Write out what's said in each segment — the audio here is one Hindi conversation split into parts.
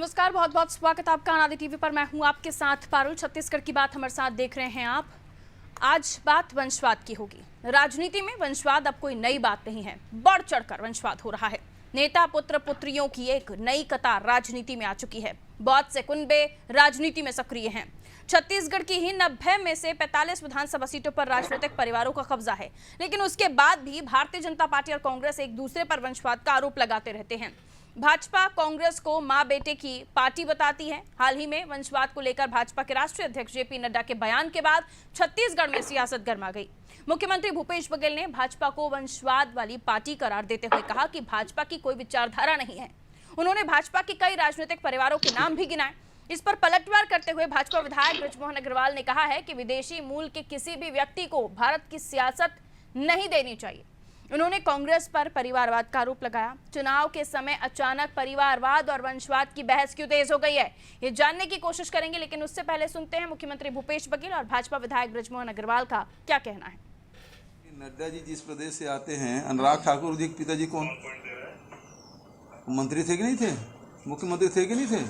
नमस्कार, बहुत बहुत स्वागत आपका अनादि टीवी पर। मैं हूं आपके साथ पारुल। छत्तीसगढ़ की बात हमारे साथ देख रहे हैं आप। आज बात वंशवाद की होगी। राजनीति में वंशवाद अब कोई नई बात नहीं है, बढ़ चढ़कर वंशवाद हो रहा है। नेता पुत्र पुत्रियों की एक नई कतार राजनीति में आ चुकी है। बहुत से कुनबे राजनीति में सक्रिय हैं। छत्तीसगढ़ की ही 90 में से 45 विधानसभा सीटों पर राजनीतिक परिवारों का कब्जा है, लेकिन उसके बाद भी भारतीय जनता पार्टी और कांग्रेस एक दूसरे पर वंशवाद का आरोप लगाते रहते हैं। भाजपा कांग्रेस को मां बेटे की पार्टी बताती है। हाल ही में वंशवाद को लेकर भाजपा के राष्ट्रीय अध्यक्ष जेपी नड्डा के बयान के बाद छत्तीसगढ़ में सियासत गर्मा गई। मुख्यमंत्री भूपेश बघेल ने भाजपा को वंशवाद वाली पार्टी करार देते हुए कहा कि भाजपा की कोई विचारधारा नहीं है। उन्होंने भाजपा के कई राजनीतिक परिवारों के नाम भी गिनाए। इस पर पलटवार करते हुए भाजपा विधायक बृजमोहन अग्रवाल ने कहा है कि विदेशी मूल के किसी भी व्यक्ति को भारत की सियासत नहीं देनी चाहिए। उन्होंने कांग्रेस पर परिवारवाद का आरोप लगाया। चुनाव के समय अचानक परिवारवाद और वंशवाद की बहस क्यों तेज हो गई है, ये जानने की कोशिश करेंगे, लेकिन उससे पहले सुनते हैं मुख्यमंत्री भूपेश बघेल और भाजपा विधायक बृजमोहन अग्रवाल का क्या कहना है। नड्डा जी जिस प्रदेश से आते हैं, अनुराग ठाकुर जी के पिताजी कौन मंत्री थे कि नहीं थे, मुख्यमंत्री थे कि नहीं थे,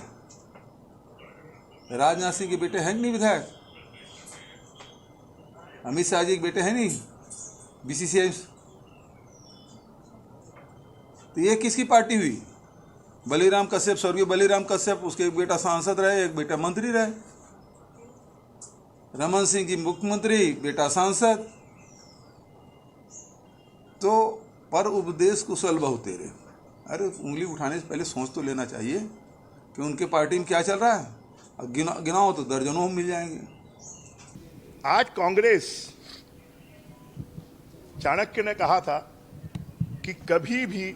राजनाथ सिंह के बेटे हैं कि नहीं विधायक, अमित शाह जी के बेटे हैं नहीं बीसीसीआई। तो ये किसकी पार्टी हुई? बलीराम कश्यप, स्वर्गीय बलीराम कश्यप, उसके एक बेटा सांसद रहे, एक बेटा मंत्री रहे। रमन सिंह जी मुख्यमंत्री, बेटा सांसद। तो पर उपदेश कुशल बहु तेरे। अरे उंगली उठाने से पहले सोच तो लेना चाहिए कि उनके पार्टी में क्या चल रहा है। अब गिनाओ तो दर्जनों मिल जाएंगे। आज कांग्रेस, चाणक्य ने कहा था कि कभी भी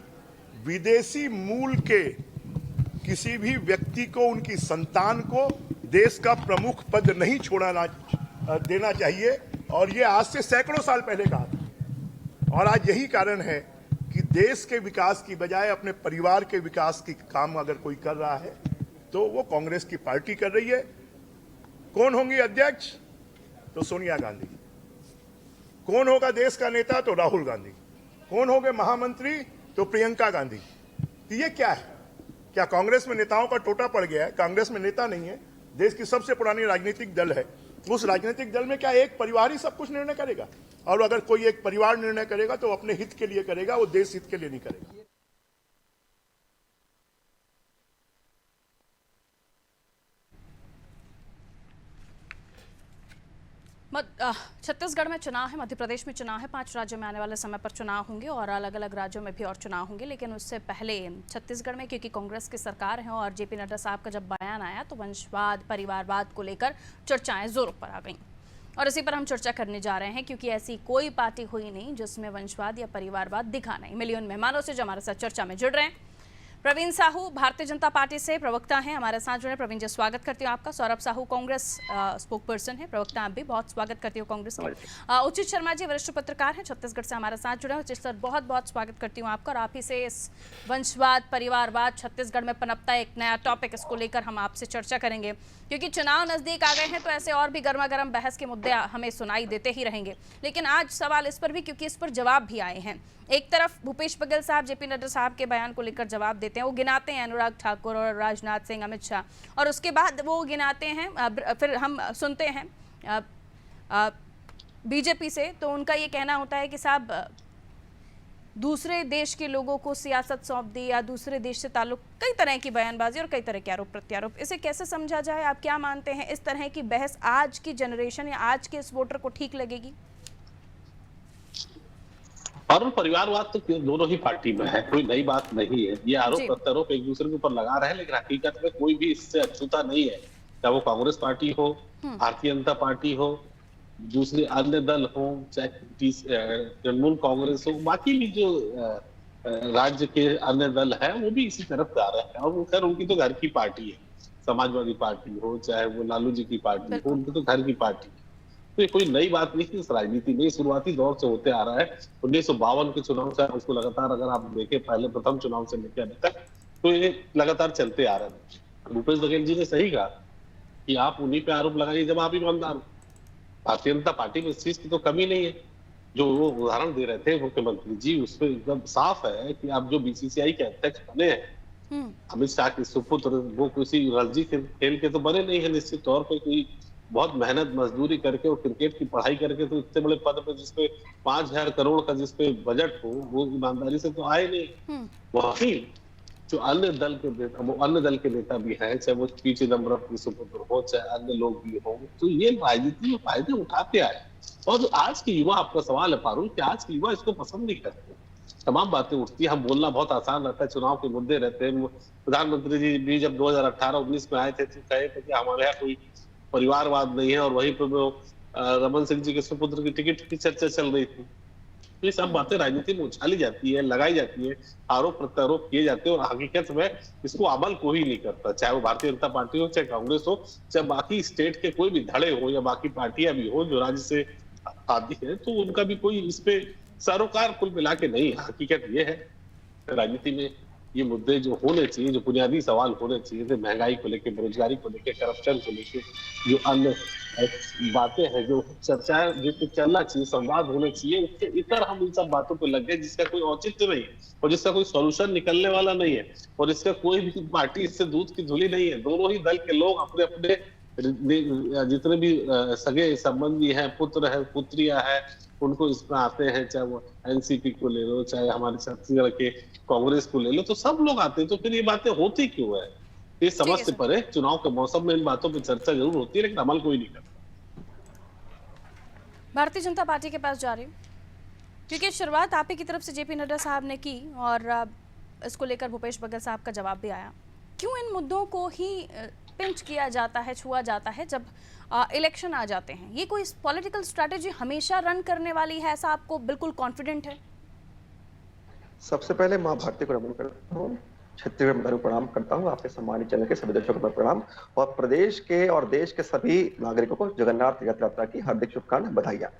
विदेशी मूल के किसी भी व्यक्ति को, उनकी संतान को देश का प्रमुख पद नहीं छोड़ना देना चाहिए, और ये आज से सैकड़ों साल पहले कहा था। और आज यही कारण है कि देश के विकास की बजाय अपने परिवार के विकास की काम अगर कोई कर रहा है तो वो कांग्रेस की पार्टी कर रही है। कौन होंगी अध्यक्ष? तो सोनिया गांधी। कौन होगा देश का नेता? तो राहुल गांधी। कौन होंगे महामंत्री? तो प्रियंका गांधी। तो ये क्या है? क्या कांग्रेस में नेताओं का टोटा पड़ गया है? कांग्रेस में नेता नहीं है, देश की सबसे पुरानी राजनीतिक दल है। उस राजनीतिक दल में क्या एक परिवार ही सब कुछ निर्णय करेगा? और अगर कोई एक परिवार निर्णय करेगा तो अपने हित के लिए करेगा, वो देश हित के लिए नहीं करेगा। छत्तीसगढ़ में चुनाव है, मध्य प्रदेश में चुनाव है, 5 राज्यों में आने वाले समय पर चुनाव होंगे और अलग अलग राज्यों में भी और चुनाव होंगे। लेकिन उससे पहले छत्तीसगढ़ में क्योंकि कांग्रेस की सरकार है और जेपी नड्डा साहब का जब बयान आया तो वंशवाद, परिवारवाद को लेकर चर्चाएं जोरों पर आ गईं। और इसी पर हम चर्चा करने जा रहे हैं, क्योंकि ऐसी कोई पार्टी हुई नहीं जिसमें वंशवाद या परिवारवाद दिखा नहीं। मिलियन मेहमानों से जो हमारे साथ चर्चा में जुड़ रहे हैं, प्रवीण साहू भारतीय जनता पार्टी से प्रवक्ता हैं, हमारे साथ जुड़े। प्रवीण जी, स्वागत करती हूँ आपका। सौरभ साहू कांग्रेस स्पोक पर्सन है, प्रवक्ता आप भी, बहुत स्वागत करती हूँ कांग्रेस का। उचित शर्मा जी वरिष्ठ पत्रकार हैं, छत्तीसगढ़ से हमारे साथ जुड़े हैं। उचित सर, बहुत बहुत स्वागत करती हूँ आपका। और आप ही से इस वंशवाद, परिवारवाद छत्तीसगढ़ में पनपता एक नया टॉपिक, इसको लेकर हम आपसे चर्चा करेंगे, क्योंकि चुनाव नजदीक आ गए हैं तो ऐसे और भी गर्मा गर्म बहस के मुद्दे हमें सुनाई देते ही रहेंगे। लेकिन आज सवाल इस पर भी, क्योंकि इस पर जवाब भी आए हैं। एक तरफ भूपेश बघेल साहब जेपी नड्डा साहब के बयान को लेकर जवाब देते हैं, वो गिनाते हैं अनुराग ठाकुर और राजनाथ सिंह, अमित शाह, और उसके बाद वो गिनाते हैं, फिर हम सुनते हैं बीजेपी से, तो उनका ये कहना होता है कि साहब दूसरे देश के लोगों को सियासत सौंप दी या दूसरे देश से ताल्लुक, कई तरह की बयानबाजी और कई तरह के आरोप प्रत्यारोप। इसे कैसे समझा जाए? आप क्या मानते हैं, इस तरह की बहस आज की जनरेशन या आज के इस वोटर को ठीक लगेगी? और परिवारवाद तो दोनों ही पार्टी में है, कोई नई बात नहीं है। ये आरोप प्रत्यारोप एक दूसरे के ऊपर लगा रहे हैं, लेकिन हकीकत में कोई भी इससे अछूता नहीं है। चाहे वो कांग्रेस पार्टी हो, भारतीय जनता पार्टी हो, दूसरे अन्य दल हो, चाहे तृणमूल कांग्रेस हो, बाकी भी जो राज्य के अन्य दल है वो भी इसी तरफ जा रहे हैं। और वो खैर उनकी तो घर की पार्टी है, समाजवादी पार्टी हो चाहे वो लालू जी की पार्टी हो, उनकी तो घर की पार्टी है। तो ये कोई नई बात नहीं है। इस राजनीति में शुरुआती दौर से होते आ रहा है। 1952 के चुनाव से उसको लगातार अगर आप देखें, पहले प्रथम चुनाव से लेकर अभी तक, तो ये लगातार चलते आ रहे हैं। भूपेश बघेल जी ने सही कहा कि आप उन्हीं पे आरोप लगाइए जब आप ईमानदार हो। भारतीय जनता पार्टी में इस चीज की तो कमी नहीं है। जो वो उदाहरण दे रहे थे मुख्यमंत्री जी, उसमें एकदम साफ है कि आप जो बीसीसीआई के अध्यक्ष बने हैं अमित शाह के सुपुत्र वो किसी रणजी खेल के तो बने नहीं है, निश्चित तौर पे कोई बहुत मेहनत मजदूरी करके और क्रिकेट की पढ़ाई करके तो इतने बड़े पद पे जिसपे 5,000 करोड़ का जिसपे बजट हो वो ईमानदारी से तो आए नहीं। वही जो अन्य दल के नेता, वो अन्य दल के नेता भी हैं, चाहे वो पी चिदम्बरम के सुपुत्र हो चाहे अन्य लोग भी हो, तो ये राजनीति में फायदे उठाते आए। और आज के युवा, आपका सवाल है पारुल कि आज के युवा इसको पसंद नहीं करते। तमाम बातें उठती है, हम बोलना बहुत आसान रहता है, चुनाव के मुद्दे रहते हैं। प्रधानमंत्री जी भी जब 2018-19 में आए थे तो कहे थे कि हमारे यहाँ कोई परिवारवाद नहीं है, और वहीं पर वो रमन सिंह जी के सुपुत्र की टिकट की चर्चा चल रही थी। तो ये सब बातें राजनीति में उछाली जाती है, लगाई जाती है, आरोप प्रत्यारोप किए जाते हैं, और हकीकत में इसको अमल कोई नहीं करता, चाहे वो भारतीय जनता पार्टी हो, चाहे कांग्रेस हो, चाहे बाकी स्टेट के कोई भी धड़े हो या बाकी पार्टियां भी हो जो राज्य से आती है, तो उनका भी कोई इस पे सरोकार कुल मिला के नहीं। हकीकत ये है राजनीति में ये मुद्दे जो होने चाहिए, जो बुनियादी सवाल होने चाहिए, जैसे महंगाई को लेकर, बेरोजगारी को लेकर, करप्शन को लेकर, जो अन्य बातें हैं, जो चर्चाएं जो चलना चाहिए, संवाद होने चाहिए, उसके इतर हम इन सब बातों को लग गए जिसका कोई औचित्य नहीं है और जिसका कोई सॉल्यूशन निकलने वाला नहीं है, और इसका कोई भी पार्टी इससे दूध की धुली नहीं है। दोनों ही दल के लोग अपने अपने जितने भी सगे संबंधी हैं, पुत्र है, पुत्रियां हैं, उनको इसमें आते हैं, चाहे वो एनसीपी को ले लो, चाहे हमारे छत्तीसगढ़ के कांग्रेस को ले लो, तो सब लोग आते हैं। तो फिर ये बातें होती क्यों है? ये समझ से परे चुनाव के मौसम में इन बातों पर चर्चा जरूर होती है, लेकिन अमल कोई नहीं करता। भारतीय जनता पार्टी के पास जा रही हूँ, क्योंकि शुरुआत आप ही की तरफ से जेपी नड्डा साहब ने की और इसको लेकर भूपेश बघेल साहब का जवाब भी आया। क्यों इन मुद्दों को ही पिंच किया जाता है, छुआ जाता है जब इलेक्शन आ जाते हैं? ये कोई पॉलिटिकल स्ट्रैटेजी हमेशा रन करने वाली है, ऐसा आपको बिल्कुल कॉन्फिडेंट है? सबसे पहले माँ भारती को नमन करता हूँ, छत्तीसगढ़ में प्रणाम करता हूँ, आपके सम्मानित चैनल के सभी दर्शकों को प्रणाम, और प्रदेश के और देश के सभी नागरिकों को जगन्नाथ रथ यात्रा की हार्दिक शुभकामनाएं, बधाइयाँ।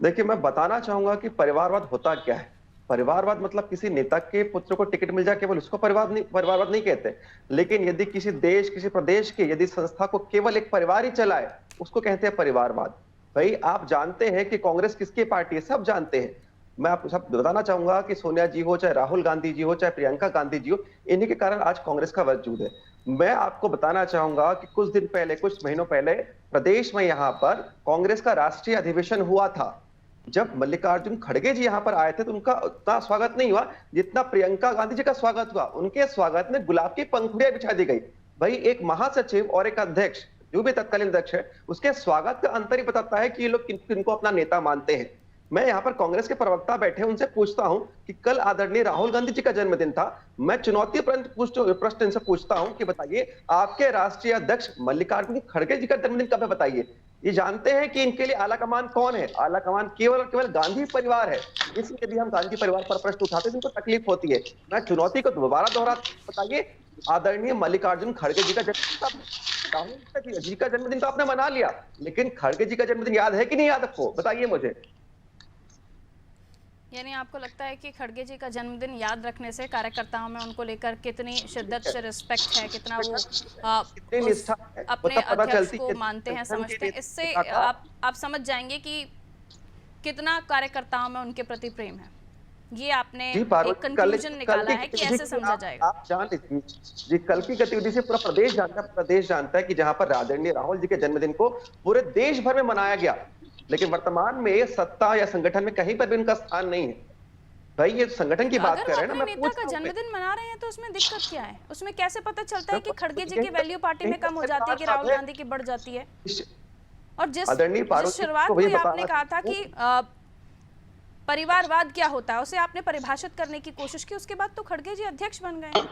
देखिए, मैं बताना चाहूंगा कि परिवारवाद होता क्या है। परिवारवाद मतलब किसी नेता के पुत्र को टिकट मिल जाए केवल उसको परिवारवाद नहीं कहते, लेकिन यदि किसी देश, किसी प्रदेश के यदि संस्था को केवल एक परिवार ही चलाए उसको कहते हैं परिवारवाद। भाई, आप जानते हैं कि कांग्रेस किसकी पार्टी है, सब जानते हैं। मैं आपको सब बताना चाहूंगा कि सोनिया जी हो, चाहे राहुल गांधी जी हो, चाहे प्रियंका गांधी जी हो, इन्हीं के कारण आज कांग्रेस का वजूद है। मैं आपको बताना चाहूंगा कि कुछ दिन पहले, कुछ महीनों पहले प्रदेश में यहाँ पर कांग्रेस का राष्ट्रीय अधिवेशन हुआ था। जब मल्लिकार्जुन खड़गे जी यहाँ पर आए थे तो उनका उतना स्वागत नहीं हुआ जितना प्रियंका गांधी जी का स्वागत हुआ। उनके स्वागत में गुलाब की पंखुड़ियां बिछा दी गई। भाई, एक महासचिव और एक अध्यक्ष, जो भी तत्कालीन अध्यक्ष है, उसके स्वागत का अंतर ही बताता है कि ये लोग किनको अपना नेता मानते हैं। मैं यहाँ पर कांग्रेस के प्रवक्ता बैठे, उनसे पूछता हूं कि कल आदरणीय राहुल गांधी जी का जन्मदिन था। मैं चुनौती प्रश्न इनसे पूछता हूं कि बताइए, आपके राष्ट्रीय अध्यक्ष मल्लिकार्जुन खड़गे जी का जन्मदिन कब है, बताइए। ये जानते हैं कि इनके लिए आला कमान कौन है? आला कमान केवल और केवल गांधी परिवार है। इसलिए यदि हम गांधी परिवार पर प्रश्न उठाते हैं तो उनको तकलीफ होती है। मैं चुनौती को दोबारा दोहरा, बताइए, आदरणीय मल्लिकार्जुन खड़गे जी का जन्मदिन, राहुल जी का जन्मदिन तो आपने मना लिया, लेकिन खड़गे जी का जन्मदिन याद है कि नहीं याद आपको? बताइए मुझे। यानी आपको लगता है कि खड़गे जी का जन्मदिन याद रखने से कार्यकर्ताओं में उनको लेकर कितनी शिद्दत से रिस्पेक्ट है, कितना वो अपने अध्यक्ष को मानते हैं, समझते हैं। इससे आप समझ जाएंगे कि कितना कार्यकर्ताओं में उनके प्रति प्रेम है। ये आपने एक कंक्लूजन निकाला है कि ऐसे समझा जाएगा। आप जान लीजिए जी, कल की गतिविधि से पूरा प्रदेश जानता है कि जहां पर आदरणीय राहुल जी के जन्मदिन को पूरे देश भर में मनाया गया, लेकिन वर्तमान में सत्ता या संगठन में कहीं पर भी उनका स्थान नहीं है। भाई, ये संगठन की बात कर रहे हैं ना, मैं नेता का जन्मदिन मना रहे हैं तो उसमें दिक्कत क्या है? उसमें कैसे पता चलता है कि खड़गे जी की वैल्यू पार्टी में कम हो जाती है कि राहुल गांधी की बढ़ जाती है? और जिस शुरुआत में आपने कहा था कि परिवारवाद क्या होता है, उसे आपने परिभाषित करने की कोशिश की, उसके बाद तो खड़गे जी अध्यक्ष बन गए।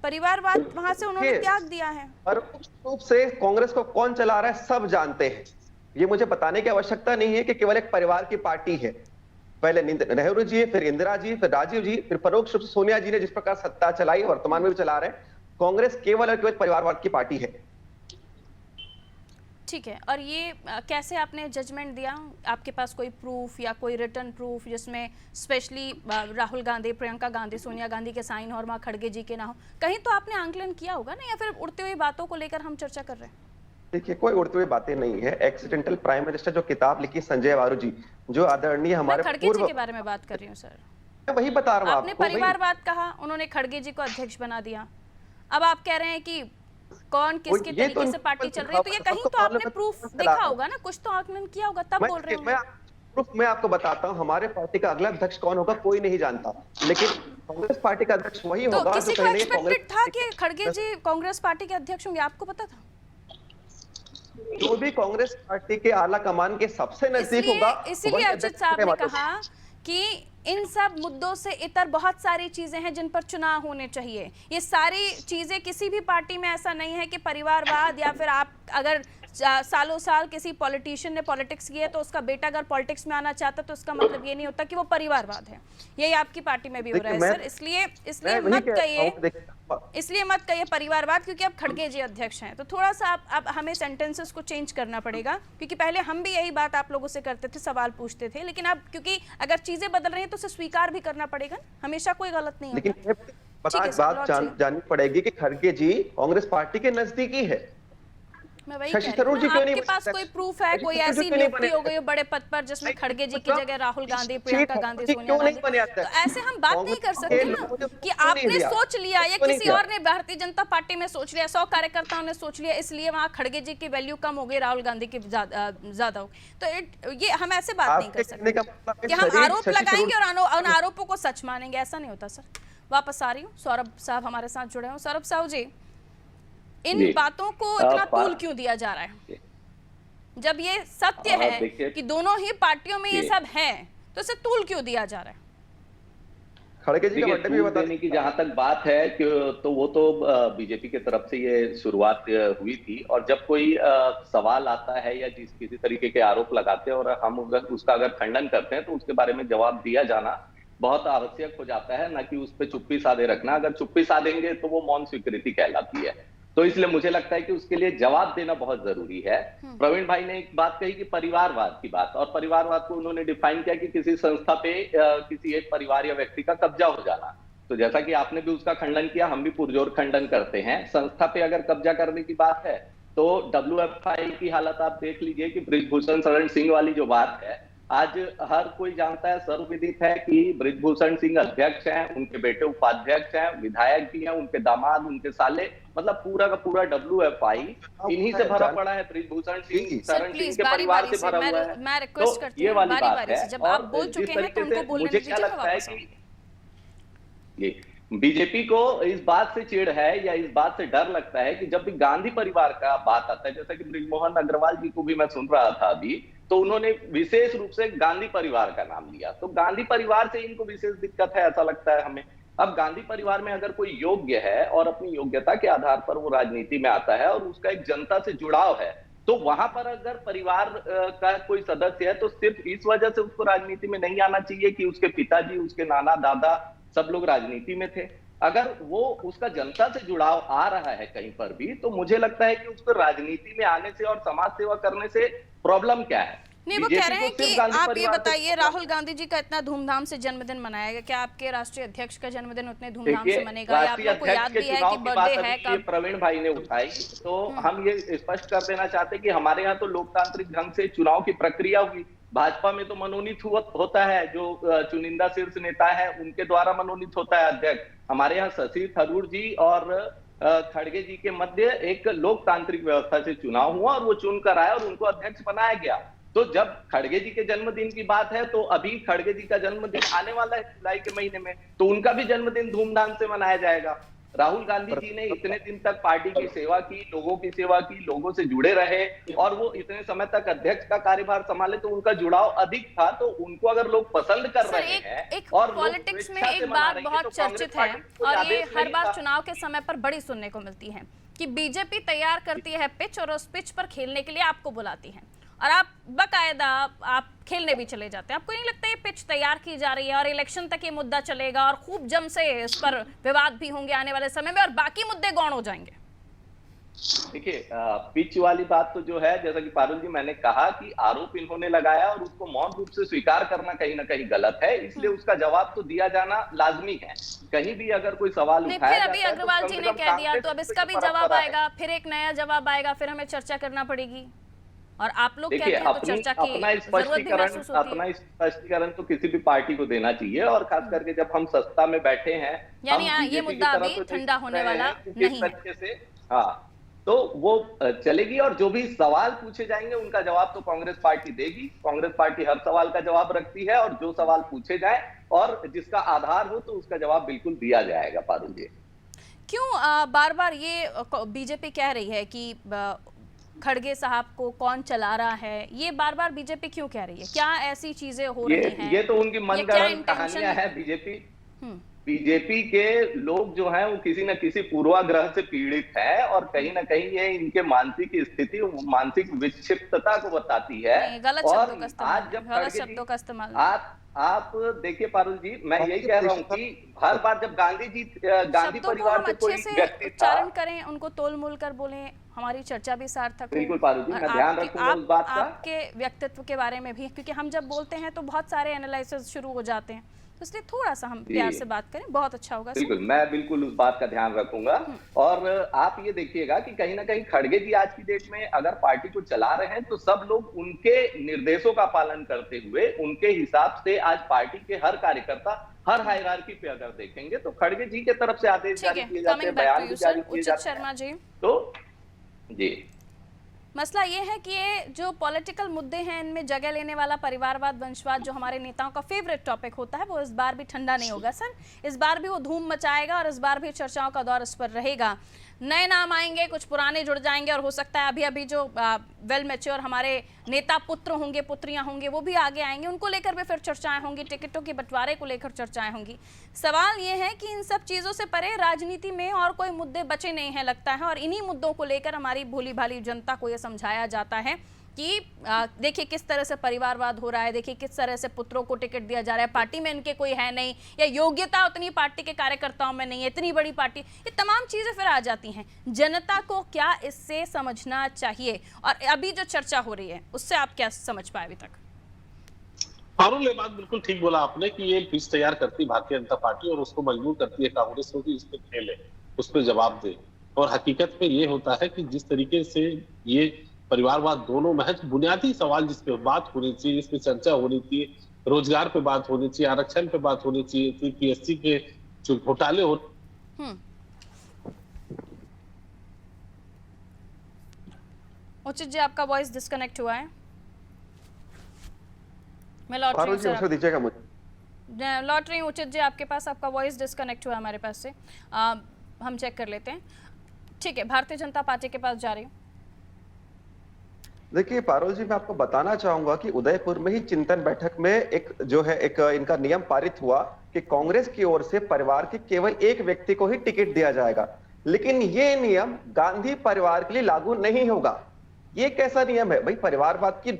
परिवारवाद वहां से उन्होंने त्याग दिया है। रूप से कांग्रेस को कौन चला रहा है सब जानते हैं। ये मुझे बताने की आवश्यकता नहीं है कि केवल एक परिवार की पार्टी है। पहले नेहरू जी, फिर इंदिरा जी, फिर राजीव जी, फिर परोक्ष रूप से सोनिया जी ने जिस प्रकार सत्ता चलाई, वर्तमान में भी चला रहे हैं। कांग्रेस केवल और केवल परिवारवाद की पार्टी है। ठीक है, और ये कैसे आपने जजमेंट दिया? आपके पास कोई प्रूफ या कोई रिटर्न प्रूफ जिसमें स्पेशली राहुल गांधी, प्रियंका गांधी, सोनिया गांधी के साइन और मां खड़गे जी के ना हो? कहीं तो आपने आंकलन किया होगा ना, या फिर उड़ती हुई बातों को लेकर हम चर्चा कर रहे हैं? देखिए, कोई उड़ती हुई बातें नहीं है। एक्सीडेंटल प्राइम मिनिस्टर जो किताब लिखी संजय वारू जी, जो आदरणीय हमारे खड़गे जी के बारे में बात कर रही हूँ सर। मैं वही बता रहा हूँ आपने परिवारवाद कहा, उन्होंने खड़गे जी को अध्यक्ष बना दिया। अब आप कह रहे हैं कि कौन किसके ये तो तरीके से पार्टी चल रही है, तो ये कहीं तो आपने प्रूफ देखा होगा ना, कुछ तो आकलन किया होगा, तब बोल रहे होंगे। मैं आपको बताता हूँ, हमारे पार्टी का अगला अध्यक्ष कौन होगा कोई नहीं जानता, लेकिन कांग्रेस पार्टी का अध्यक्ष वही तो होगा जो किसी को कहीं एक्सपेक्टेड था कि खड़गे जी कांग्रेस पार्टी के अध्यक्ष होंगे, आपको पता था? जो भी कांग्रेस पार्टी के आला कमान के सबसे नजदीक होगा, इसीलिए अर्जित साहब ने कहा कि इन सब मुद्दों से इतर बहुत सारी चीजें हैं जिन पर चुनाव होने चाहिए। ये सारी चीजें किसी भी पार्टी में ऐसा नहीं है कि परिवारवाद, या फिर आप अगर सालों साल किसी पॉलिटिशियन ने पॉलिटिक्स की है तो उसका बेटा अगर पॉलिटिक्स में आना चाहता तो उसका मतलब ये नहीं होता कि वो परिवारवाद है। यही आपकी पार्टी में भी हो रहा है सर, इसलिए मत कहिए परिवारवाद, क्योंकि अब खड़गे जी अध्यक्ष हैं। तो थोड़ा सा अब हमें सेंटेंसेस को चेंज करना पड़ेगा, क्योंकि पहले हम भी यही बात आप लोगों से करते थे, सवाल पूछते थे, लेकिन अब क्योंकि अगर चीजें बदल रही हैं तो उसे स्वीकार भी करना पड़ेगा, हमेशा कोई गलत नहीं होता। बात जाननी पड़ेगी कि खड़गे जी कांग्रेस पार्टी के नजदीकी है। मैं वही कह रही हूं, आपके पास कोई प्रूफ है, कोई ऐसी नियुक्ति हो गई बड़े पद पर जिसमें खड़गे जी की जगह राहुल गांधी, प्रियंका गांधी, सोनिया गांधी, तो ऐसे हम बात नहीं कर सकते ना कि आपने सोच लिया या किसी और ने भारतीय जनता पार्टी में सोच लिया, 100 कार्यकर्ताओं ने सोच लिया, इसलिए वहां खड़गे जी की वैल्यू कम हो गई, राहुल गांधी की ज्यादा हो। तो ये हम ऐसे बात नहीं कर सकते कि हम आरोप लगाएंगे और उन आरोपों को सच मानेंगे, ऐसा नहीं होता सर। वापस आ रही हूँ, सौरभ साहब हमारे साथ जुड़े हो। सौरभ साहब जी, इन बातों को इतना तूल क्यों दिया जा रहा है, जब ये सत्य है कि दोनों ही पार्टियों में ये सब है, तो इसे तूल क्यों दिया जा रहा है? खड़गे जी का बर्थडे भी बता देने की जहां तक बात है कि तो वो तो बीजेपी की तरफ से ये शुरुआत हुई थी, और जब कोई सवाल आता है या किसी तरीके के आरोप लगाते हैं और हम उसका अगर खंडन करते हैं तो उसके बारे में जवाब दिया जाना बहुत आवश्यक हो जाता है, ना कि उस पर चुप्पी साधे रखना। अगर चुप्पी साधेंगे तो वो मौन स्वीकृति कहलाती है, तो इसलिए मुझे लगता है कि उसके लिए जवाब देना बहुत जरूरी है। प्रवीण भाई ने एक बात कही कि परिवारवाद की बात, और परिवारवाद को उन्होंने डिफाइन किया कि किसी संस्था पे किसी एक परिवार या व्यक्ति का कब्जा हो जाना। तो जैसा कि आपने भी उसका खंडन किया, हम भी पुरजोर खंडन करते हैं। संस्था पे अगर कब्जा करने की बात है तो WFI की हालत आप देख लीजिए कि बृजभूषण शरण सिंह वाली जो बात है, आज हर कोई जानता है, सर्वविदित है कि बृजभूषण सिंह अध्यक्ष हैं, उनके बेटे उपाध्यक्ष हैं, विधायक भी हैं, उनके दामाद, उनके साले, मतलब पूरा का पूरा WFI इन्हीं से भरा पड़ा है। बृजभूषण सिंह शरण सिंह के परिवार से भरा हुआ है। मैं रिक्वेस्ट करती हूं, ये वाली बात है। जब आप बोल चुके हैं तो उनको बोलने मुझे क्या लगता है कि ये बीजेपी को इस बात से चिढ़ है या इस बात से डर लगता है कि जब भी गांधी परिवार का बात आता है, जैसा कि बृजमोहन अग्रवाल जी को भी मैं सुन रहा था अभी, तो उन्होंने विशेष रूप से गांधी परिवार का नाम लिया। तो गांधी परिवार से इनको विशेष दिक्कत है ऐसा लगता है हमें। अब गांधी परिवार में अगर कोई योग्य है और अपनी योग्यता के आधार पर वो राजनीति में आता है और उसका एक जनता से जुड़ाव है, तो वहां पर अगर परिवार का कोई सदस्य है तो सिर्फ इस वजह से उसको राजनीति में नहीं आना चाहिए कि उसके पिताजी, उसके नाना दादा सब लोग राजनीति में थे। अगर वो उसका जनता से जुड़ाव आ रहा है कहीं पर भी, तो मुझे लगता है कि उसको राजनीति में आने से और समाज सेवा करने से प्रॉब्लम क्या है। नहीं, वो कह रहे हैं कि आप ये बताइए, राहुल गांधी जी का इतना धूमधाम से जन्मदिन मनाया गया, क्या आपके राष्ट्रीय अध्यक्ष का जन्मदिन उतने धूमधाम से मनेगा? या आप लोग को याद भी है कि बर्थडे है कब? प्रवीण भाई ने उठाई, तो हम ये स्पष्ट कर देना चाहते हैं कि हमारे यहाँ तो लोकतांत्रिक ढंग से चुनाव की प्रक्रिया हुई। भाजपा में तो मनोनीत होता है, जो चुनिंदा शीर्ष नेता है उनके द्वारा मनोनीत होता है अध्यक्ष। हमारे यहाँ शशि थरूर जी और खड़गे जी के मध्य एक लोकतांत्रिक व्यवस्था से चुनाव हुआ और वो चुनकर आए और उनको अध्यक्ष बनाया गया। तो जब खड़गे जी के जन्मदिन की बात है तो अभी खड़गे जी का जन्मदिन आने वाला है जुलाई के महीने में, तो उनका भी जन्मदिन धूमधाम से मनाया जाएगा। राहुल गांधी जी ने इतने दिन तक पार्टी की सेवा की, लोगों की सेवा की, लोगों से जुड़े रहे और वो इतने समय तक अध्यक्ष का कार्यभार संभाले, तो उनका जुड़ाव अधिक था। तो उनको अगर लोग पसंद कर रहे हैं और पॉलिटिक्स में एक बात बहुत चर्चित है और ये हर बार चुनाव के समय पर बड़ी सुनने को मिलती है कि बीजेपी तैयार करती है पिच और उस पिच पर खेलने के लिए आपको बुलाती है और आप बकायदा आप खेलने भी चले जाते हैं। आपको नहीं लगता ये पिच तैयार की जा रही है और इलेक्शन तक ये मुद्दा चलेगा और खूब जम से इस पर विवाद भी होंगे आने वाले समय में और बाकी मुद्दे गौण हो जाएंगे? देखिए, पिच वाली बात तो जो है, जैसा कि पारुल जी मैंने कहा कि आरोप इन्होंने लगाया और उसको मौन रूप से स्वीकार करना कहीं ना कहीं गलत है, इसलिए उसका जवाब तो दिया जाना लाजमी है। कहीं भी अगर कोई सवाल उठाया फिर अभी अग्रवाल जी ने कह दिया तो अब इसका भी जवाब आएगा, फिर एक नया जवाब आएगा, फिर हमें चर्चा करना पड़ेगी। और आप लोग कहते देखिए, हैं तो चर्चा की अपना जरूरत भी महसूस होती है। अपना स्पष्टीकरण तो किसी भी पार्टी को देना चाहिए, और खास करके जब हम सत्ता में बैठे हैं, यानी हम ये बीजेपी मुद्दा की तरफ अभी तो ठंडा देख होने रहे वाला हैं कि किस नहीं है। तरीके से, हाँ, तो वो चलेगी, और जो भी सवाल पूछे जाएंगे उनका जवाब तो कांग्रेस पार्टी देगी। कांग्रेस पार्टी हर सवाल का जवाब रखती है, और जो सवाल पूछे जाए और जिसका आधार हो तो उसका जवाब बिल्कुल दिया जाएगा। पारुल जी, क्यों बार बार ये बीजेपी कह रही है कि खड़गे साहब को कौन चला रहा है, ये बार बार बीजेपी क्यों कह रही है? क्या ऐसी चीजें हो रही हैं? ये तो उनकी मनगढ़ंत कहानियां हैं। बीजेपी के लोग जो हैं वो किसी न किसी पूर्वाग्रह से पीड़ित है, और कहीं ना कहीं ये इनके मानसिक स्थिति, मानसिक विक्षिप्तता को बताती है। गलत शब्दों का इस्तेमाल, आज जब गलत शब्दों का इस्तेमाल। आप देखिए पारुल जी, मैं यही कह रहा हूँ कि हर बार जब गांधी परिवार से कोई व्यक्ति उच्चारण करें, उनको तोल मोल कर बोलें, हमारी चर्चा भी सार्थक हो। बिल्कुल पारुल जी, मैं ध्यान रखूंगा उस बात का। आपके व्यक्तित्व के बारे में भी, क्योंकि हम जब बोलते हैं तो बहुत सारे एनालिसिस शुरू हो जाते हैं, तो इसलिए थोड़ा सा हम प्यार से बात करें, बहुत अच्छा होगा। बिल्कुल, मैं बिल्कुल उस बात का ध्यान रखूंगा। और आप ये देखिएगा कि कहीं ना कहीं खड़गे जी आज की डेट में अगर पार्टी को चला रहे हैं तो सब लोग उनके निर्देशों का पालन करते हुए, उनके हिसाब से आज पार्टी के हर कार्यकर्ता हर हायरार्की पे अगर देखेंगे तो खड़गे जी के तरफ से आदेश जारी किए जाते हैं, बयान भी जारी किए जाते हैं। शर्मा जी, तो जी मसला ये है कि ये जो पॉलिटिकल मुद्दे हैं, इनमें जगह लेने वाला परिवारवाद, वंशवाद, जो हमारे नेताओं का फेवरेट टॉपिक होता है, वो इस बार भी ठंडा नहीं होगा सर। इस बार भी वो धूम मचाएगा, और इस बार भी चर्चाओं का दौर इस पर रहेगा। नए नाम आएंगे, कुछ पुराने जुड़ जाएंगे, और हो सकता है अभी अभी जो वेल मैच्योर हमारे नेता पुत्र होंगे, पुत्रियां होंगे, वो भी आगे आएंगे, उनको लेकर भी फिर चर्चाएं होंगी, टिकटों के बंटवारे को लेकर चर्चाएं होंगी। सवाल ये है कि इन सब चीज़ों से परे राजनीति में और कोई मुद्दे बचे नहीं हैं लगता है, और इन्हीं मुद्दों को लेकर हमारी भोली भाली जनता को ये समझाया जाता है कि देखिए किस तरह से परिवारवाद हो रहा है, देखिए किस तरह से पुत्रों को टिकट दिया जा रहा है, पार्टी में इनके कोई है नहीं, या योग्यता उतनी पार्टी के कार्यकर्ताओं में नहीं है, इतनी बड़ी पार्टी, ये तमाम चीज़ें फिर आ जाती हैं। जनता को क्या इससे समझना चाहिए, और अभी जो चर्चा हो रही है उससे आप क्या समझ पाए अभी तक? पारुल, ये बात बिल्कुल ठीक बोला आपने कि ये पिच तैयार करती भारतीय जनता पार्टी, और उसको मजबूर करती है कांग्रेस को कि इस पर खेले, उस पर जवाब दे। और हकीकत में ये होता है कि जिस तरीके से ये परिवारवाद दोनों महज बुनियादी सवाल जिस पे बात होनी चाहिए, जिस पे चर्चा होनी चाहिए, रोजगार पे बात होनी चाहिए, आरक्षण पे बात होनी चाहिए, पीएससी के जो घोटाले हो। उचित जी, आपका वॉइस डिस्कनेक्ट हुआ है। मैं लौट रही हूं, दीजिएगा मुझे। लौट रही हूं उचित जी, आपके पास आपका वॉइस डिस्कनेक्ट हुआ हमारे पास से। हम चेक कर लेते हैं। ठीक है, भारतीय जनता पार्टी के पास जा रही हूँ। देखिए पारुल जी, मैं आपको बताना चाहूंगा कि उदयपुर में ही चिंतन बैठक में एक इनका नियम पारित हुआ कि कांग्रेस की ओर से परिवार के केवल एक व्यक्ति को ही टिकट दिया जाएगा, लेकिन ये नियम गांधी परिवार के लिए लागू नहीं होगा। ये कैसा नियम है भाई? परिवारवाद की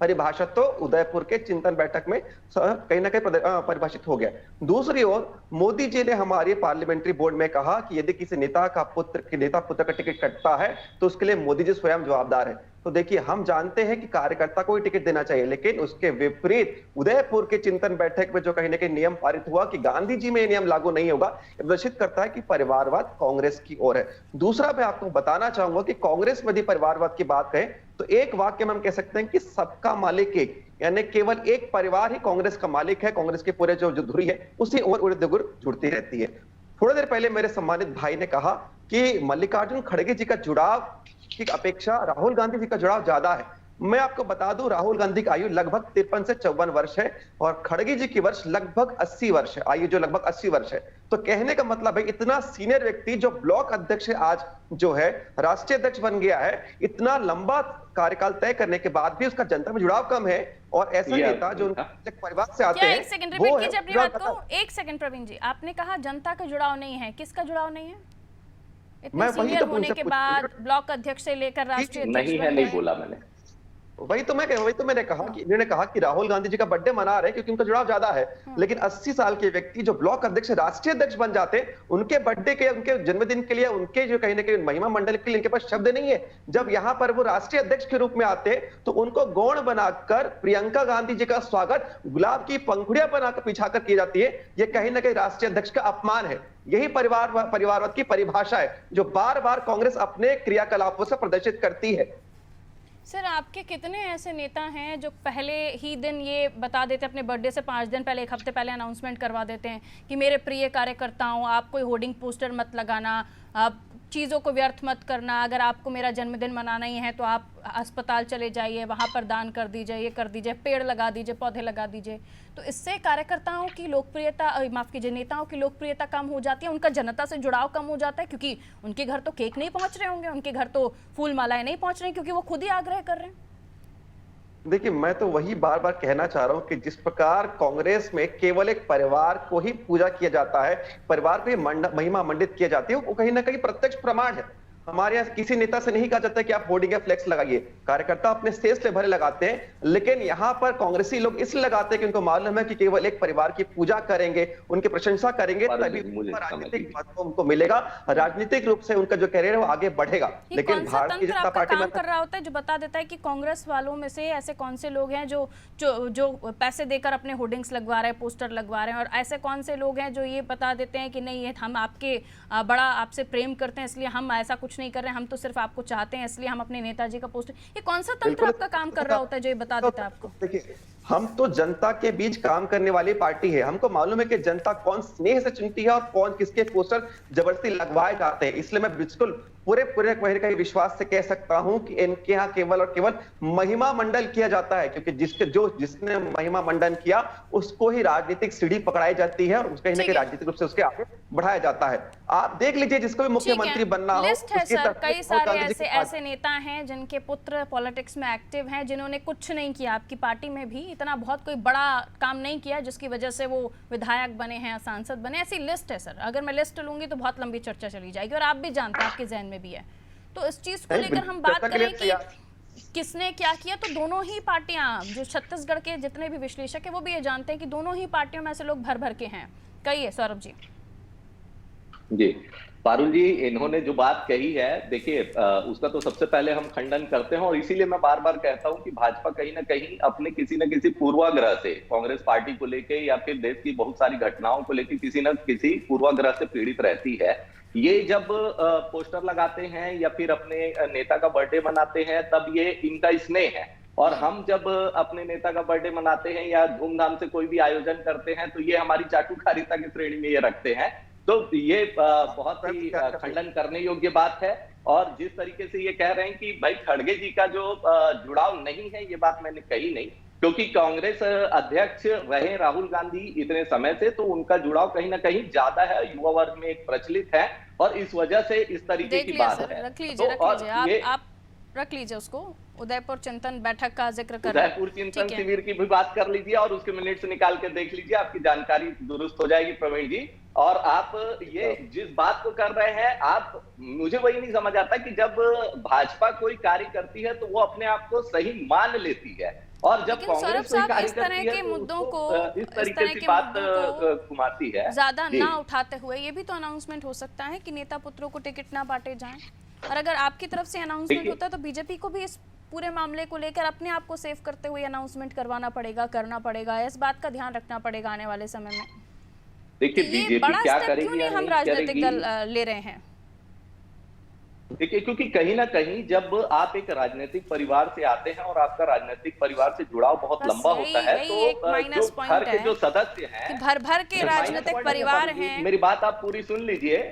परिभाषा तो उदयपुर के चिंतन बैठक में कहीं ना कहीं परिभाषित हो गया। दूसरी ओर मोदी जी ने हमारे पार्लियामेंट्री बोर्ड में कहा कि यदि किसी नेता पुत्र का टिकट कटता है तो उसके लिए मोदी जी स्वयं जवाबदार है। तो देखिए, हम जानते हैं कि कार्यकर्ता को ही टिकट देना चाहिए, लेकिन उसके विपरीत उदयपुर के चिंतन बैठक में जो कहीं ना कहीं नियम पारित हुआ कि गांधी जी में यह नियम लागू नहीं होगा, प्रदर्शित करता है कि परिवारवाद कांग्रेस की ओर है। दूसरा, मैं आपको बताना चाहूंगा कि कांग्रेस में यदि परिवारवाद की बात करें तो एक वाक्य में हम कह सकते हैं कि सबका मालिक एक, यानी केवल एक परिवार ही कांग्रेस का मालिक है। कांग्रेस के पूरे जो धुरी है उसी ओर उड़द गुड़ जुड़ती रहती है। थोड़ी देर पहले मेरे सम्मानित भाई ने कहा कि मल्लिकार्जुन खड़गे जी का जुड़ाव की अपेक्षा राहुल गांधी जी का जुड़ाव ज्यादा है। मैं आपको बता दूं, राहुल गांधी की आयु लगभग 53 से 54 वर्ष है और खड़गे जी की वर्ष लगभग 80 वर्ष है, आयु जो लगभग 80 वर्ष है। तो कहने का मतलब है इतना सीनियर व्यक्ति जो ब्लॉक अध्यक्ष आज जो है राष्ट्रीय अध्यक्ष बन गया है, इतना लंबा कार्यकाल तय करने के बाद भी उसका जनता में जुड़ाव कम है। और ऐसा नेता जो परिवार से आते हैं, एक सेकंड रिपीट कीजिए अपनी बात को। एक सेकंड प्रवीण जी, आपने कहा जनता का जुड़ाव नहीं है, किसका जुड़ाव नहीं है? इतने सीनियर होने के बाद ब्लॉक अध्यक्ष से लेकर राष्ट्रीय अध्यक्ष नहीं है, नहीं बोला मैंने। वही तो मैंने कहा कि इन्होंने कहा कि राहुल गांधी जी का बर्थडे मना रहे क्योंकि उनका जुड़ाव ज्यादा है, लेकिन 80 साल के व्यक्ति जो ब्लॉक अध्यक्ष राष्ट्रीय अध्यक्ष बन जाते हैं, उनके बर्थडे के, उनके जन्मदिन के लिए, उनके जो कहीं ना कहीं महिमा मंडल के लिए इनके पास शब्द नहीं है। जब यहाँ पर वो राष्ट्रीय अध्यक्ष के रूप में आते हैं तो उनको गौण बनाकर प्रियंका गांधी जी का स्वागत गुलाब की पंखुड़ियां बनाकर पिछाकर की जाती है। ये कहीं ना कहीं राष्ट्रीय अध्यक्ष का अपमान है। यही परिवारवाद की परिभाषा है जो बार बार कांग्रेस अपने क्रियाकलापों से प्रदर्शित करती है। सर, आपके कितने ऐसे नेता हैं जो पहले ही दिन ये बता देते, अपने बर्थडे से 5 दिन पहले, 1 हफ्ते पहले अनाउंसमेंट करवा देते हैं कि मेरे प्रिय कार्यकर्ताओं, आप कोई होर्डिंग पोस्टर मत लगाना, आप चीज़ों को व्यर्थ मत करना, अगर आपको मेरा जन्मदिन मनाना ही है तो आप अस्पताल चले जाइए, वहाँ पर दान कर दीजिए, ये कर दीजिए, पेड़ लगा दीजिए, पौधे लगा दीजिए। तो इससे कार्यकर्ताओं की लोकप्रियता, माफ़ कीजिए, नेताओं की लोकप्रियता कम हो जाती है, उनका जनता से जुड़ाव कम हो जाता है, क्योंकि उनके घर तो केक नहीं पहुँच रहे होंगे, उनके घर तो फूल मालाएं नहीं पहुँच रही, क्योंकि वो खुद ही आग्रह कर रहे हैं। देखिए, मैं तो वही बार बार कहना चाह रहा हूं कि जिस प्रकार कांग्रेस में केवल एक परिवार को ही पूजा किया जाता है, परिवार को ही महिमा मंडित किया जाती है, वो कहीं ना कहीं प्रत्यक्ष प्रमाण है। हमारे यहाँ किसी नेता से नहीं कहा जाता कि आप होर्डिंग या फ्लेक्स लगाइए, कार्यकर्ता अपने स्टेज से भरे लगाते हैं, लेकिन यहाँ पर कांग्रेसी लोग इसलिए लगाते हैं कि उनको मालूम है कि केवल एक परिवार की पूजा करेंगे, उनकी प्रशंसा करेंगे, तभी राजनीतिक महत्व उनको मिलेगा, राजनीतिक रूप से उनका जो करियर है वो आगे बढ़ेगा। लेकिन भारतीय जनता पार्टी में कर रहा होता है जो बता देता है कि कांग्रेस वालों में से ऐसे कौन से लोग हैं जो पैसे देकर अपने होर्डिंग्स लगवा रहे हैं, पोस्टर लगवा रहे हैं, और ऐसे कौन से लोग हैं जो ये बता देते हैं कि नहीं, ये हम आपके बड़ा आपसे प्रेम करते हैं इसलिए हम ऐसा कुछ नहीं कर रहे हैं, हम तो सिर्फ आपको चाहते हैं इसलिए हम अपने नेताजी का पोस्टर। ये कौन सा तंत्र आपका काम कर रहा होता है जो ये बता देता है आपको? देखिए, हम तो जनता के बीच काम करने वाली पार्टी है, हमको मालूम है कि जनता कौन स्नेह से चुनती है और कौन किसके पोस्टर जबरदस्ती लगवाए जाते हैं। इसलिए मैं बिल्कुल पूरे का विश्वास से कह सकता हूं कि इनके यहाँ केवल और केवल महिमा मंडल किया जाता है, क्योंकि जिसने महिमा मंडन किया उसको ही राजनीतिक सीढ़ी पकड़ाई जाती है और कहीं ना कहीं राजनीतिक रूप से उसके आगे बढ़ाया जाता है। आप देख लीजिए, जिसको भी मुख्यमंत्री बनना हो, लिस्ट है सर, कई सारे ऐसे नेता हैं जिनके पुत्र पॉलिटिक्स में एक्टिव हैं, जिन्होंने कुछ नहीं किया, आपकी पार्टी में भी इतना बहुत कोई बड़ा काम नहीं किया जिसकी वजह से वो विधायक बने हैं, सांसद बने। ऐसी लिस्ट है सर, अगर मैं लिस्ट लूंगी तो बहुत लंबी चर्चा चली जाएगी, और आप भी जानते हैं, आपके जहन में भी है। तो इस चीज को लेकर हम बात करें कि किसने क्या किया, तो दोनों ही पार्टियां, जो छत्तीसगढ़ के जितने भी विश्लेषक हैं वो भी ये जानते हैं कि दोनों ही पार्टियों में ऐसे लोग भर भर के हैं। कहिए सौरभ जी। जी पारुल जी, इन्होंने जो बात कही है, देखिए उसका तो सबसे पहले हम खंडन करते हैं, और इसीलिए मैं बार बार कहता हूं कि भाजपा कहीं ना कहीं अपने किसी न किसी पूर्वाग्रह से कांग्रेस पार्टी को लेके या फिर देश की बहुत सारी घटनाओं को लेकर किसी न किसी पूर्वाग्रह से पीड़ित रहती है। ये जब पोस्टर लगाते हैं या फिर अपने नेता का बर्थडे मनाते हैं, तब ये इनका स्नेह है, और हम जब अपने नेता का बर्थडे मनाते हैं या धूमधाम से कोई भी आयोजन करते हैं तो ये हमारी चाटुकारिता की श्रेणी में ये रखते हैं। तो ये बहुत ही खंडन करने योग्य बात है। और जिस तरीके से ये कह रहे हैं कि भाई खड़गे जी का जो जुड़ाव नहीं है, ये बात मैंने कही नहीं, क्योंकि कांग्रेस अध्यक्ष रहे राहुल गांधी इतने समय से, तो उनका जुड़ाव कहीं ना कहीं ज्यादा है, युवा वर्ग में एक प्रचलित है, और इस वजह से इस तरीके की बात है। रख लीजिए, आप रख लीजिए उसको। उदयपुर चिंतन बैठक का जिक्र कर, उदयपुर चिंतन शिविर की भी बात कर लीजिए और उसके मिनट्स निकाल के देख लीजिए, आपकी जानकारी दुरुस्त हो जाएगी प्रवीण जी। और आप ये जिस बात को कर रहे हैं, आप, मुझे वही नहीं समझ आता कि जब भाजपा कोई कार्य करती है तो वो अपने आप को सही मान लेती है, और जब कांग्रेस कोई कार्य करती है मुद्दों को इस तरीके की बात घुमाती है, ज्यादा ना उठाते हुए ये भी तो अनाउंसमेंट हो सकता है कि नेता पुत्रों को टिकट ना बांटे जाएं। और अगर आपकी तरफ से अनाउंसमेंट होता है तो बीजेपी को भी इस पूरे मामले को लेकर अपने आप को सेव करते हुए अनाउंसमेंट करना पड़ेगा, इस बात का ध्यान रखना पड़ेगा आने वाले समय में। देखिए बीजेपी क्या करेगी या हम राजनीतिक दल ले रहे हैं, देखिए क्योंकि कहीं ना कहीं जब आप एक राजनीतिक परिवार से आते हैं और आपका राजनीतिक परिवार से जुड़ाव बहुत लंबा होता है, तो जो घर के जो सदस्य हैं, भर के राजनीतिक परिवार हैं। मेरी बात आप पूरी सुन लीजिए,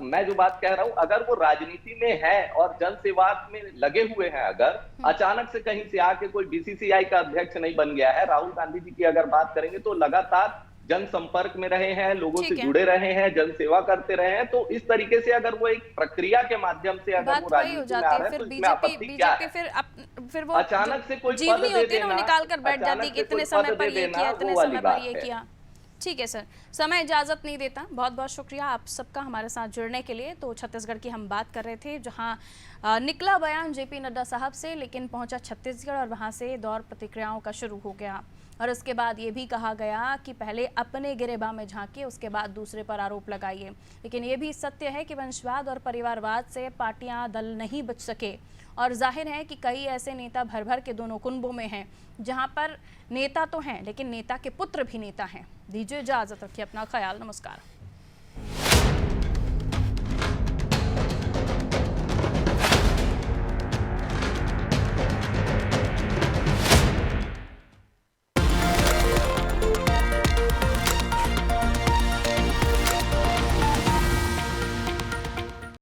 मैं जो बात कह रहा हूं, अगर वो राजनीति में है और जन सेवा में लगे हुए हैं, अगर अचानक से कहीं से आके कोई बीसीसीआई का अध्यक्ष नहीं बन गया है, राहुल गांधी जी की अगर बात करेंगे तो लगातार जन संपर्क में रहे हैं, लोगों से जुड़े रहे हैं, जन सेवा करते रहे हैं, तो इस तरीके से अगर वो एक प्रक्रिया के माध्यम से अगर वो राजनीति में आ रहे हैं, तो इसमें आपत्ति क्या है? फिर वो अचानक से कोई पद दे देना, निकाल कर बैठ जाती कि इतने समय पर ये किया, इतने समय पर ये किया। ठीक है सर, समय इजाजत नहीं देता। बहुत बहुत शुक्रिया आप सबका हमारे साथ जुड़ने के लिए। तो छत्तीसगढ़ की हम बात कर रहे थे, जहां निकला बयान जेपी नड्डा साहब से, लेकिन पहुंचा छत्तीसगढ़ और वहां से दौर प्रतिक्रियाओं का शुरू हो गया। और उसके बाद ये भी कहा गया कि पहले अपने गिरेबान में झांकिए, उसके बाद दूसरे पर आरोप लगाइए। लेकिन ये भी सत्य है कि वंशवाद और परिवारवाद से पार्टियां, दल नहीं बच सके, और जाहिर है कि कई ऐसे नेता भर भर के दोनों कुनबों में हैं, जहां पर नेता तो हैं लेकिन नेता के पुत्र भी नेता हैं। दीजिए इजाजत, रखिए अपना ख्याल, नमस्कार।